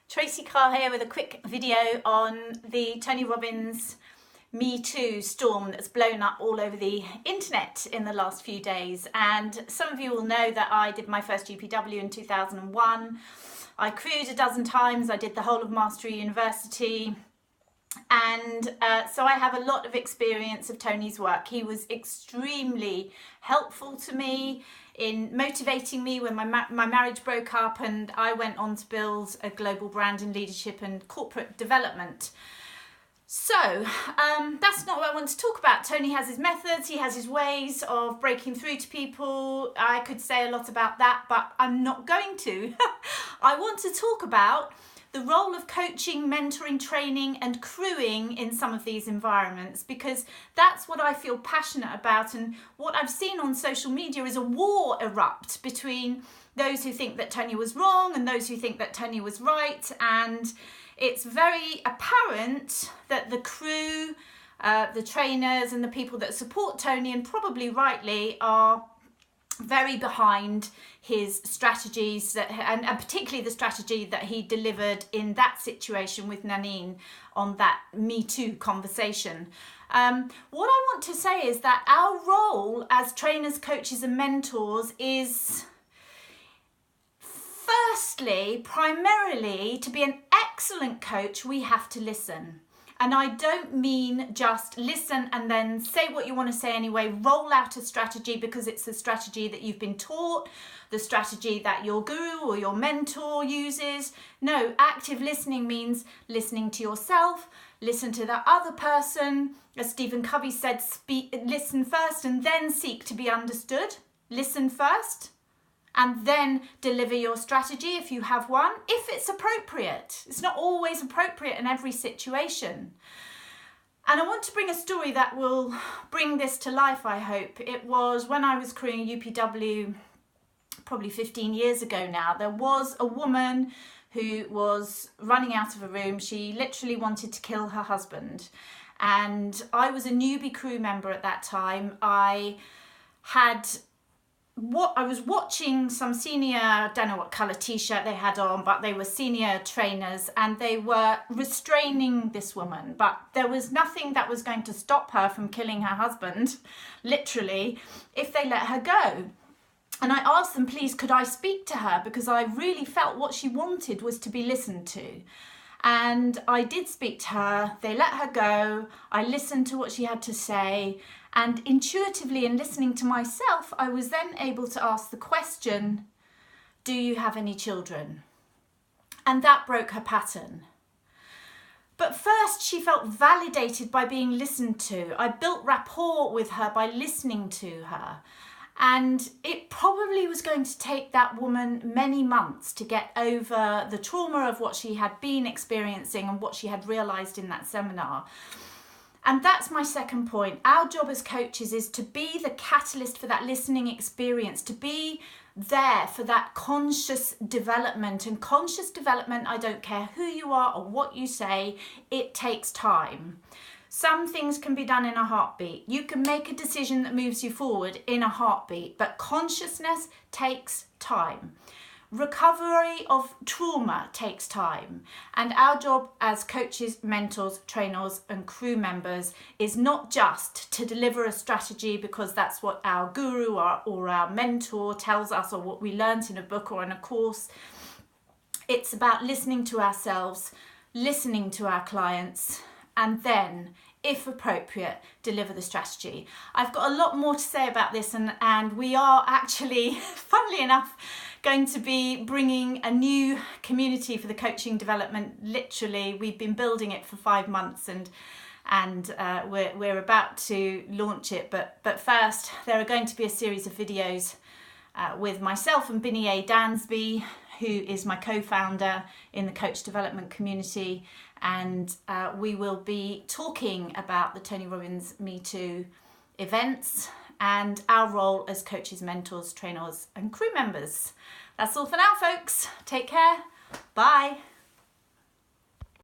Tracy Carr here with a quick video on the Tony Robbins Me Too storm that's blown up all over the internet in the last few days. And some of you will know that I did my first UPW in 2001. I crewed a dozen times. I did the whole of Mastery University. And so I have a lot of experience of Tony's work. He was extremely helpful to me in motivating me when my marriage broke up and I went on to build a global brand in leadership and corporate development. So that's not what I want to talk about. Tony has his methods, he has his ways of breaking through to people. I could say a lot about that, but I'm not going to. I want to talk about the role of coaching, mentoring, training and crewing in some of these environments, because that's what I feel passionate about. And what I've seen on social media is a war erupt between those who think that Tony was wrong and those who think that Tony was right. And it's very apparent that the crew, the trainers and the people that support Tony, and probably rightly, are very behind his strategies and particularly the strategy that he delivered in that situation with Nanine on that Me Too conversation. What I want to say is that our role as trainers, coaches and mentors is firstly, primarily, to be an excellent coach, we have to listen. And I don't mean just listen and then say what you want to say anyway, roll out a strategy because it's the strategy that you've been taught, the strategy that your guru or your mentor uses. No, active listening means listening to yourself, listen to the other person. As Stephen Covey said, listen first and then seek to be understood. Listen first and then deliver your strategy if you have one, if it's appropriate. It's not always appropriate in every situation. And I want to bring a story that will bring this to life, I hope. It was when I was crewing UPW probably 15 years ago now. There was a woman who was running out of a room. She literally wanted to kill her husband. And I was a newbie crew member at that time. I was watching some senior, I don't know what colour t-shirt they had on, but they were senior trainers and they were restraining this woman. But there was nothing that was going to stop her from killing her husband, literally, if they let her go. And I asked them, please, could I speak to her? Because I really felt what she wanted was to be listened to. And I did speak to her. They let her go. I listened to what she had to say. And intuitively, in listening to myself, I was then able to ask the question, do you have any children? And that broke her pattern. But first, she felt validated by being listened to. I built rapport with her by listening to her. And it probably was going to take that woman many months to get over the trauma of what she had been experiencing and what she had realised in that seminar. And that's my second point. Our job as coaches is to be the catalyst for that listening experience, to be there for that conscious development. And conscious development, I don't care who you are or what you say, it takes time. Some things can be done in a heartbeat. You can make a decision that moves you forward in a heartbeat, but consciousness takes time. Recovery of trauma takes time. And our job as coaches, mentors, trainers and crew members is not just to deliver a strategy because that's what our guru or our mentor tells us or what we learned in a book or in a course. It's about listening to ourselves, listening to our clients, and then, if appropriate, deliver the strategy. I've got a lot more to say about this and we are actually, funnily enough, going to be bringing a new community for the coaching development. Literally, we've been building it for 5 months and we're about to launch it. But first, there are going to be a series of videos with myself and Binnie A. Dansby, who is my co-founder in the coach development community. And we will be talking about the Tony Robbins Me Too events and our role as coaches, mentors, trainers and crew members. That's all for now, folks. Take care. Bye.